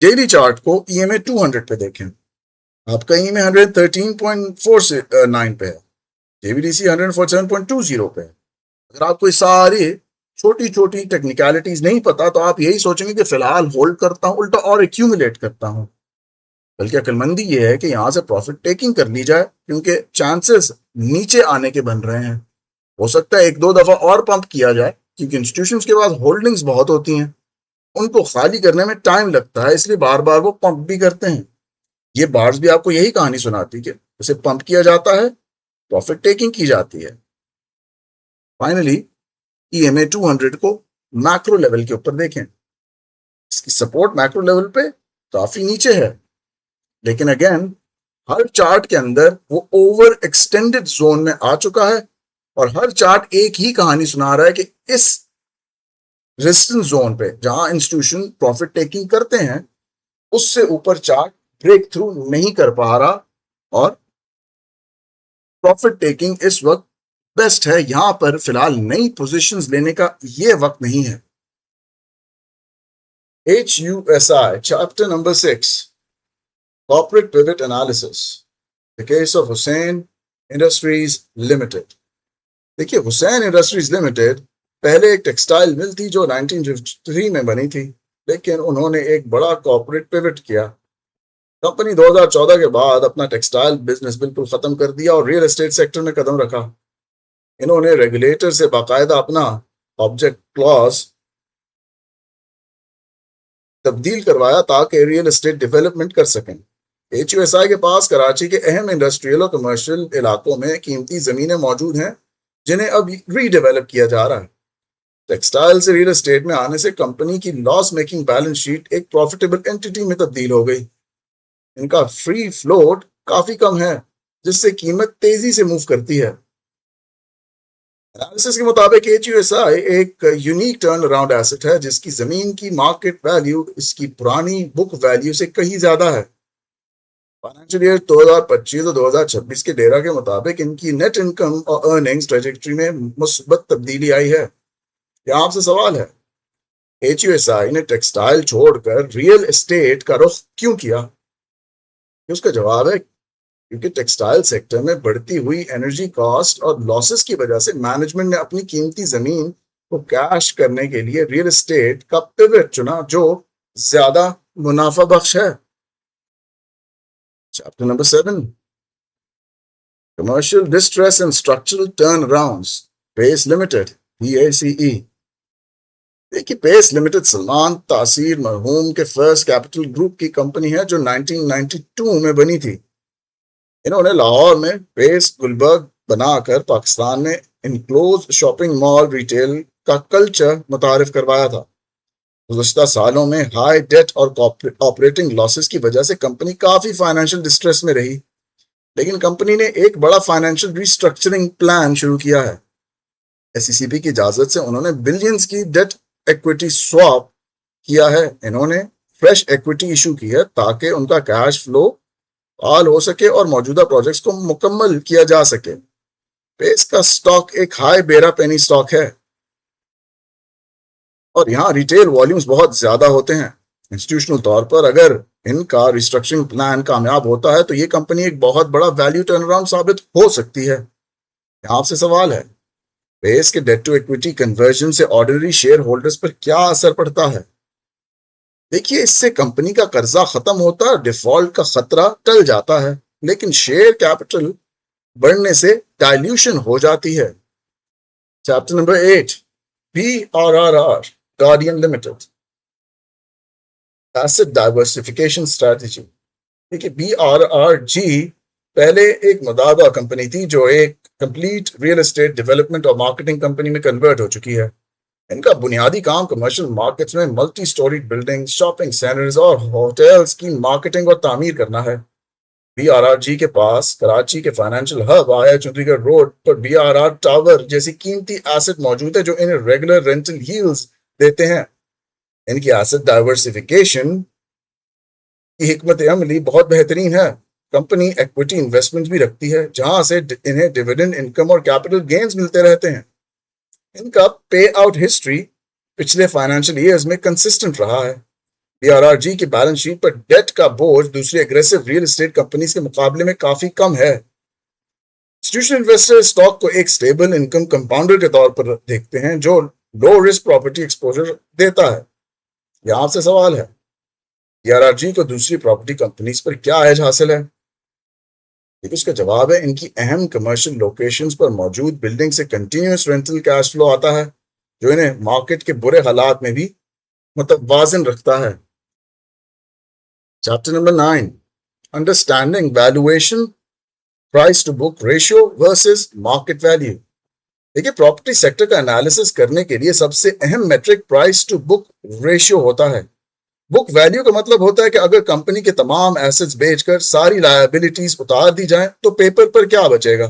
डेली चार्ट को ईएमए 200 पे देखें, आपका ईएमए 113.49 पे है, जेबीडीसी 147.20 पे है। अगर आपको सारी छोटी छोटी टेक्निकलिटीज नहीं पता तो आप यही सोचेंगे कि फिलहाल होल्ड करता हूं, उल्टा और एक्यूमुलेट करता हूं। बल्कि अक्लमंदी यह है कि यहां से प्रॉफिट टेकिंग कर ली जाए, क्योंकि चांसेस नीचे आने के बन रहे हैं। हो सकता है एक दो दफा और पंप किया जाए, क्योंकि इंस्टीट्यूशंस के पास होल्डिंग्स बहुत होती हैं, उनको खाली करने में टाइम लगता है, इसलिए बार बार वो पंप भी करते हैं। ये बार्स भी आपको यही कहानी सुनाती है कि उसे पंप किया जाता है, प्रॉफिट टेकिंग की जाती है। फाइनली ईएमए 200 को मैक्रो लेवल के ऊपर देखें, इसकी सपोर्ट मैक्रो लेवल पे काफी नीचे है, लेकिन अगेन हर चार्ट के अंदर वो ओवर एक्सटेंडेड जोन में आ चुका है और हर चार्ट एक ही कहानी सुना रहा है कि इस रेजिस्टेंस जोन पे जहां इंस्टीट्यूशन प्रॉफिट टेकिंग करते हैं उससे ऊपर चार्ट ब्रेक थ्रू नहीं कर पा रहा और प्रॉफिट टेकिंग इस वक्त बेस्ट है। यहां पर फिलहाल नई पोजीशंस लेने का ये वक्त नहीं है। HUSI chapter number 6, corporate pivot analysis, the case of Hussain industries limited. देखिए, हुसैन इंडस्ट्रीज लिमिटेड पहले एक टेक्सटाइल मिल थी जो 1953 में बनी थी, लेकिन उन्होंने एक बड़ा कॉर्पोरेट पिवट किया। कंपनी 2014 के बाद अपना टेक्सटाइल बिजनेस बिल्कुल खत्म कर दिया और रियल एस्टेट सेक्टर में कदम रखा। इन्होंने रेगुलेटर से बाकायदा अपना ऑब्जेक्ट क्लॉज तब्दील करवाया ताकि रियल एस्टेट डेवलपमेंट कर सकें। HUSI के पास कराची के अहम इंडस्ट्रियल और कमर्शियल इलाकों में कीमती जमीनें मौजूद हैं जिन्हें अब रीडेवलप किया जा रहा है। टेक्सटाइल से रियल एस्टेट में आने से कंपनी की लॉस मेकिंग बैलेंस शीट एक प्रॉफिटेबल एंटिटी में तब्दील हो गई। इनका फ्री फ्लोट काफी कम है, जिससे कीमत तेजी से मूव करती है। एनालिसिस के मुताबिक HUSI एक यूनिक टर्न अराउंड एसेट है जिसकी जमीन की मार्केट वैल्यू इसकी पुरानी बुक वैल्यू से कहीं ज्यादा है। फाइनेंशियल ईयर 2025 और 2026 के डेटा के मुताबिक इनकी नेट इनकम और अर्निंग्स ट्रेजेक्टरी में मुस्बत तब्दीली आई है। यहाँ आपसे सवाल है, HUSI ने टेक्सटाइल छोड़कर रियल एस्टेट का रुख क्यों किया? उसका जवाब है क्योंकि टेक्सटाइल सेक्टर में बढ़ती हुई एनर्जी कॉस्ट और लॉसेस की वजह से मैनेजमेंट ने अपनी कीमती जमीन को कैश करने के लिए रियल एस्टेट का पिवट चुना जो ज्यादा मुनाफा बख्श है। Chapter number 7, commercial distress and structural turnarounds, Pace limited, PACE। देखिए, पेस लिमिटेड सलमान तासीर मरहूम के फर्स्ट कैपिटल ग्रुप की कंपनी है जो 1992 में बनी थी। इन्होंने लाहौर में पेस गुलबर्ग बनाकर पाकिस्तान में इनक्लोज शॉपिंग मॉल रिटेल का कल्चर मुतारिफ करवाया था। गुज़श्ता सालों में हाई डेट और ऑपरेटिंग लॉसेस की वजह से कंपनी काफी फाइनेंशियल डिस्ट्रेस में रही, लेकिन कंपनी ने एक बड़ा फाइनेंशियल रिस्ट्रक्चरिंग प्लान शुरू किया है। SECB की इजाजत से उन्होंने बिलियंस की डेट इक्विटी स्वैप किया है। इन्होंने फ्रेश इक्विटी इशू की है ताकि उनका कैश फ्लो फाल हो सके और मौजूदा प्रोजेक्ट्स को मुकम्मल किया जा सके। पेस का स्टॉक एक हाई बेरा पेनी स्टॉक है और यहाँ रिटेल वॉल्यूम्स बहुत ज्यादा होते हैं। इंस्टीट्यूशनल तौर पर अगर इनका रिस्ट्रक्चरिंग प्लान कामयाब होता है तो ये कंपनी एक बहुत बड़ा वैल्यू टर्नअराउंड साबित हो सकती है। यहाँ आपसे सवाल है, पेस के डेट टू इक्विटी कन्वर्जन से ऑर्डिनरी शेयर होल्डर्स पर क्या असर पड़ता है? देखिए, इससे कंपनी का कर्जा खत्म होता है, डिफॉल्ट का खतरा टल जाता है, लेकिन शेयर कैपिटल बढ़ने से डाइल्यूशन हो जाती है। Chapter number 8, BRRR guardian limited, asset diversification strategy. देखिए, BRRG पहले एक मुदाबा कंपनी थी जो एक कंप्लीट रियल एस्टेट डेवलपमेंट और मार्केटिंग कंपनी में कन्वर्ट हो चुकी है। इनका बुनियादी काम कमर्शियल मार्केट्स में multi storey building, shopping centres और होटल्स की मार्केटिंग और तामीर करना है। बीआरआरजी के पास कराची के फाइनेंशियल हब आया चंडीगढ़ रोड पर बीआरआर टावर जैसी कीमती एसेट मौजूद है जो इन्हें रेगुलर रेंटल यील्ड्स देते हैं। इनकी एसेट डाइवर्सिफिकेशन की हिकमत अमली बहुत बेहतरीन है। कंपनी इक्विटी इन्वेस्टमेंट भी रखती है जहां से इन्हें डिविडेंड इनकम और कैपिटल गेन्स मिलते रहते हैं। इनका पे आउट हिस्ट्री पिछले फाइनेंशियल ईयर्स में कंसिस्टेंट रहा है। बीआरआरजी की बैलेंस शीट पर डेट का बोझ दूसरी एग्रेसिव रियल एस्टेट कंपनीज के मुकाबले में काफी कम है। इंस्टीट्यूशनल इन्वेस्टर स्टॉक को एक स्टेबल इनकम कंपाउंडर के तौर पर देखते हैं जो लो रिस्क प्रॉपर्टी एक्सपोजर देता है। यहां आपसे सवाल है, बीआरआरजी को दूसरी प्रॉपर्टी कंपनीज पर क्या एज हासिल है? लेकिन उसका जवाब है, इनकी अहम कमर्शियल लोकेशंस पर मौजूद बिल्डिंग से कंटिन्यूस रेंटल कैश फ्लो आता है जो इन्हें मार्केट के बुरे हालात में भी मुतवाज़िन रखता है। Chapter number 9, understanding valuation price to book ratio versus market value. देखिए, प्रॉपर्टी सेक्टर का एनालिसिस करने के लिए सबसे अहम metric price to book ratio होता है। बुक वैल्यू का मतलब होता है कि अगर कंपनी के तमाम एसेट्स बेचकर सारी लायबिलिटीज उतार दी जाएं तो पेपर पर क्या बचेगा।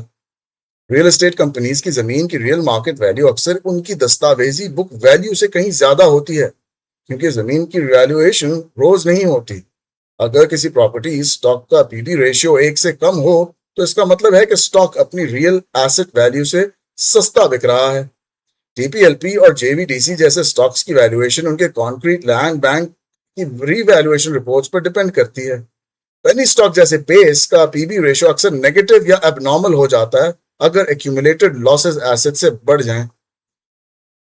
रियल एस्टेट कंपनीज की जमीन की रियल मार्केट वैल्यू अक्सर उनकी दस्तावेजी बुक वैल्यू से कहीं ज्यादा होती है क्योंकि जमीन की वैल्यूएशन रोज नहीं होती। अगर किसी प्रॉपर्टी स्टॉक का पीबी रेशियो 1 से कम हो तो इसका मतलब है कि स्टॉक अपनी रियल एसेट वैल्यू से सस्ता बिक रहा है। टीपीएलपी और जेवीडीसी जैसे स्टॉक्स की वैल्यूएशन उनके कॉन्क्रीट लैंड बैंक की रीवैल्यूएशन रिपोर्ट्स पर डिपेंड करती है। पेनी स्टॉक जैसे पेस का पीबी रेशियो अक्सर नेगेटिव या एबनॉर्मल हो जाता है अगर एक्यूमुलेटेड लॉसेस एसेट से बढ़ जाएं।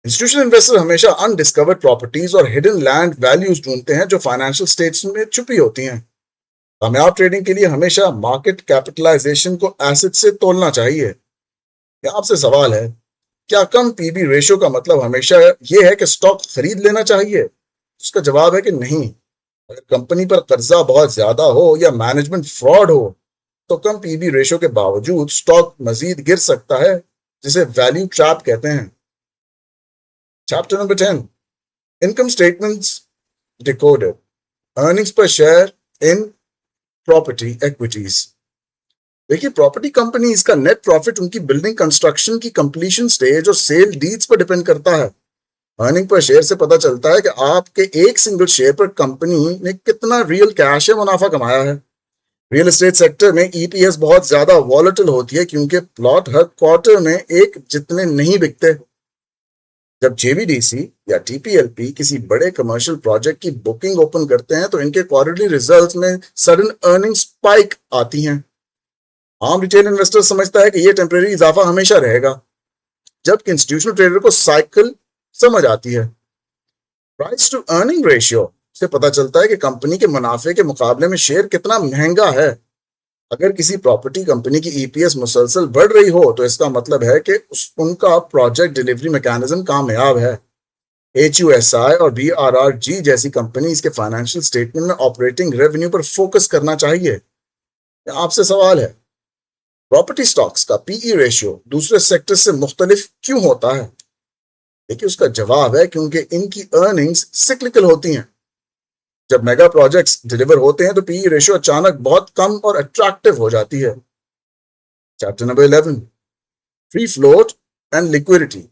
इंस्टीट्यूशनल इन्वेस्टर हमेशा अनडिस्कवर्ड प्रॉपर्टीज और हिडन लैंड वैल्यूज ढूंढते हैं जो फाइनेंशियल स्टेट्स में छुपी होती हैं। कामयाब ट्रेडिंग के लिए हमेशा मार्केट कैपिटलाइजेशन को एसेट से तोलना चाहिए। यहाँ आपसे सवाल है, क्या कम पीबी रेशियो का मतलब हमेशा यह है कि स्टॉक खरीद लेना चाहिए? उसका जवाब है कि नहीं। अगर कंपनी पर कर्जा बहुत ज्यादा हो या मैनेजमेंट फ्रॉड हो तो कम पीबी रेशियो के बावजूद स्टॉक मजीद गिर सकता है, जिसे वैल्यू ट्रैप कहते हैं। Chapter number 10, income statements decoded, earnings पर शेयर इन प्रॉपर्टी इक्विटीज। देखिए, प्रॉपर्टी कंपनीज का नेट प्रॉफिट उनकी बिल्डिंग कंस्ट्रक्शन की कंप्लीशन स्टेज और सेल डीड्स पर डिपेंड करता है। अर्निंग पर शेयर से पता चलता है कि आपके एक सिंगल शेयर पर कंपनी ने कितना रियल कैश या मुनाफा कमाया है। रियल एस्टेट सेक्टर में ईपीएस बहुत ज्यादा वॉलेटिल होती है क्योंकि प्लॉट हर क्वार्टर में एक जितने नहीं बिकते। जब जेवीडीसी या टीपीएलपी किसी बड़े कमर्शियल प्रोजेक्ट की बुकिंग ओपन करते हैं तो इनके क्वार्टरली रिजल्ट्स में सडन अर्निंग स्पाइक आती हैं। आम रिटेल इन्वेस्टर समझता है कि यह टेम्परेरी इजाफा हमेशा रहेगा, जबकि इंस्टीट्यूशनल ट्रेडर को साइकिल समझ आती है। प्राइस टू अर्निंग रेशियो से पता चलता है कि कंपनी के मुनाफे के मुकाबले में शेयर कितना महंगा है। अगर किसी प्रॉपर्टी कंपनी की ईपीएस मुसलसल बढ़ रही हो तो इसका मतलब है कि उनका प्रोजेक्ट डिलीवरी मैकेनिज्म कामयाब है। एचयूएसआई और बीआरआरजी जैसी कंपनीज के फाइनेंशियल स्टेटमेंट में ऑपरेटिंग रेवेन्यू पर फोकस करना चाहिए। आपसे सवाल है, प्रॉपर्टी स्टॉक्स का पीई रेशियो दूसरे सेक्टर से मुख्तलिफ क्यों होता है? देखिए, उसका जवाब है क्योंकि इनकी अर्निंग्स सिक्लिकल होती हैं। जब मेगा प्रोजेक्ट्स डिलीवर होते हैं तो पीई रेशियो अचानक बहुत कम और अट्रैक्टिव हो जाती है। Chapter number 11, free float and liquidity,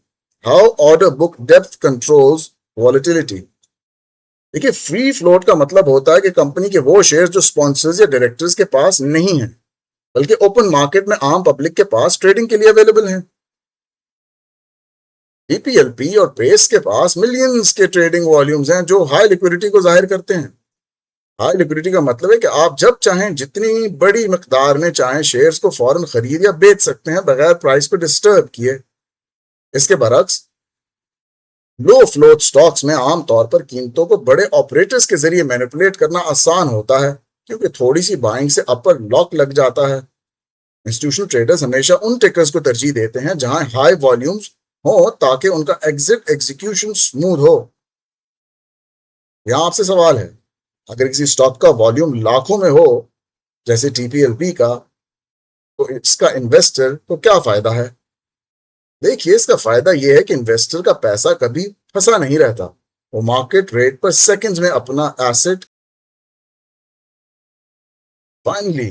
how order book depth controls volatility. देखिए, फ्री फ्लोट का मतलब होता है कि कंपनी के वो शेयर जो स्पॉन्सर्स या डायरेक्टर्स के पास नहीं है बल्कि ओपन मार्केट में आम पब्लिक के पास ट्रेडिंग के लिए अवेलेबल हैं। टीपीएलपी और पेस के पास मिलियंस के ट्रेडिंग वॉल्यूम्स हैं जो हाई लिक्विडिटी को जाहिर करते हैं। हाई लिक्विडिटी का मतलब है कि आप जब चाहें जितनी बड़ी मिकदार में चाहें शेयर्स को फौरन खरीद या बेच सकते हैं बगैर प्राइस को डिस्टर्ब किए। इसके बरक्स लो फ्लोट स्टॉक्स में आमतौर पर कीमतों को बड़े ऑपरेटर्स के जरिए मैनिपुलेट करना आसान होता है क्योंकि थोड़ी सी बाइंग से अपर लॉक लग जाता है। इंस्टीट्यूशनल ट्रेडर्स हमेशा उन टिकर्स को तरजीह देते हैं जहां हाई वॉल्यूम्स हो ताकि उनका एग्जिट एग्जीक्यूशन स्मूथ हो। यहां आपसे सवाल है, अगर किसी स्टॉक का वॉल्यूम लाखों में हो जैसे टीपीएलपी का तो इसका इन्वेस्टर को क्या फायदा है? देखिए, इसका फायदा यह है कि इन्वेस्टर का पैसा कभी फंसा नहीं रहता। वो मार्केट रेट पर सेकंड्स में अपना asset. Finally,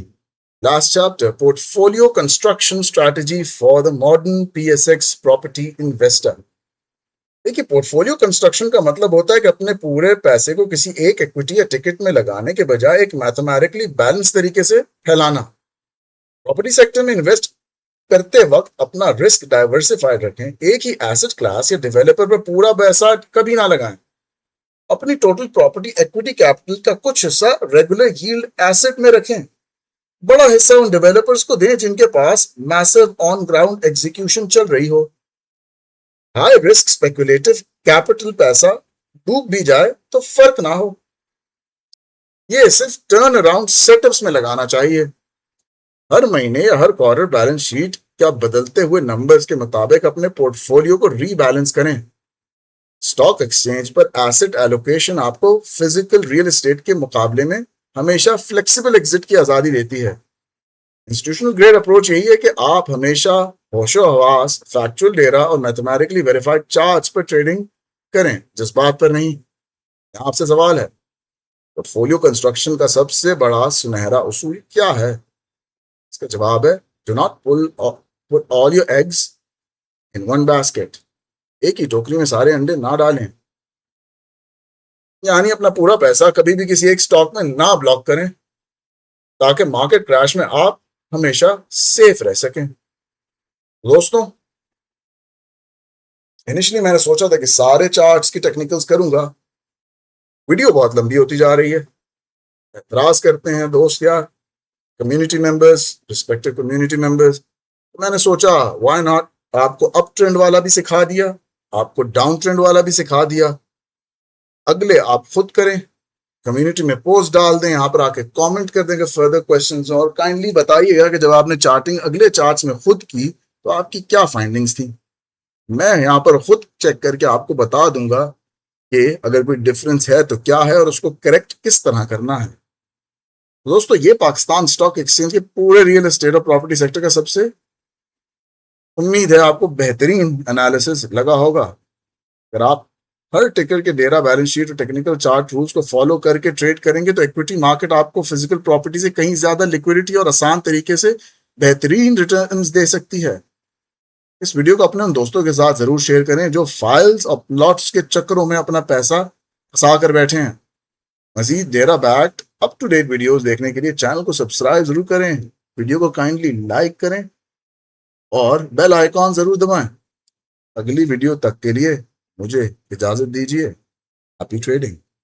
last chapter, portfolio construction strategy for the modern PSX property investor. देखिए, पोर्टफोलियो कंस्ट्रक्शन का मतलब होता है कि अपने पूरे पैसे को किसी एक इक्विटी या टिकट में लगाने के बजाय एक मैथमेटिकली बैलेंस तरीके से फैलाना। प्रॉपर्टी सेक्टर में इन्वेस्ट करते वक्त अपना रिस्क डाइवर्सिफाइड रखें। एक ही एसेट क्लास या डेवलपर पर पूरा पैसा कभी ना लगाएं। अपनी टोटल प्रॉपर्टी इक्विटी कैपिटल का कुछ हिस्सा रेगुलर यील्ड एसेट में रखें। बड़ा हिस्सा उन डेवलपर्स को दें जिनके पास मैसिव ऑन ग्राउंड एग्जीक्यूशन चल रही हो। हाई रिस्क स्पेकुलेटिव कैपिटल पैसा डूब भी जाए तो फर्क ना हो। ये सिर्फ टर्न अराउंड सेटअप्स में लगाना चाहिए। हर महीने या हर क्वार्टर बैलेंस शीट क्या बदलते हुए नंबर्स के मुताबिक अपने पोर्टफोलियो को रीबैलेंस करें। स्टॉक एक्सचेंज पर एसेट एलोकेशन आपको फिजिकल रियल एस्टेट के मुकाबले में हमेशा फ्लेक्सिबल एग्जिट की आजादी देती है। इंस्टीट्यूशनल ग्रेड अप्रोच यही है कि आप हमेशा होशो हवास, फैक्चुअल डेटा और मैथमेटिकली वेरीफाइड चार्ट्स पर ट्रेडिंग करें, जज्बात पर नहीं। आपसे सवाल है, पोर्टफोलियो कंस्ट्रक्शन का सबसे बड़ा सुनहरा उसूल क्या है? इसका जवाब है, do not put all your eggs in one basket. एक ही टोकरी में सारे अंडे ना डालें। यानी अपना पूरा पैसा कभी भी किसी एक स्टॉक में ना ब्लॉक करें, ताकि मार्केट क्रैश में आप हमेशा सेफ रह सकें। दोस्तों, इनिशियली मैंने सोचा था कि सारे चार्ट्स की टेक्निकल्स करूंगा। वीडियो बहुत लंबी होती जा रही है। एतराज करते हैं दोस्त यार, community members, respected community members. तो मैंने सोचा व्हाई नॉट, आपको अप ट्रेंड वाला भी सिखा दिया, आपको डाउन ट्रेंड वाला भी सिखा दिया। अगले आप खुद करें, कम्युनिटी में पोस्ट डाल दें, यहाँ पर आके कमेंट कर देंगे फर्दर क्वेश्चंस, और काइंडली बताइएगा कि जब आपने चार्टिंग अगले चार्ट्स में खुद की तो आपकी क्या फाइंडिंग्स थी। मैं यहाँ पर खुद चेक करके आपको बता दूंगा कि अगर कोई डिफरेंस है तो क्या है और उसको करेक्ट किस तरह करना है। दोस्तों, ये पाकिस्तान स्टॉक एक्सचेंज के पूरे रियल एस्टेट और प्रॉपर्टी सेक्टर का सबसे, उम्मीद है आपको बेहतरीन एनालिसिस लगा होगा। अगर आप हर टिकर के डेटा, बैलेंस शीट और टेक्निकल चार्ट रूल्स को फॉलो करके ट्रेड करेंगे तो इक्विटी मार्केट आपको फिजिकल प्रॉपर्टी से कहीं ज्यादा लिक्विडिटी और आसान तरीके से बेहतरीन रिटर्न्स दे सकती है। इस वीडियो को अपने उन दोस्तों के साथ जरूर शेयर करें जो फाइल्स और प्लॉट्स के चक्करों में अपना पैसा फंसा कर बैठे हैं। मजीद data backed up to date videos देखने के लिए चैनल को सब्सक्राइब जरूर करें, वीडियो को काइंडली लाइक करें और बेल आइकॉन जरूर दबाएं। अगली वीडियो तक के लिए मुझे इजाजत दीजिए। Happy trading.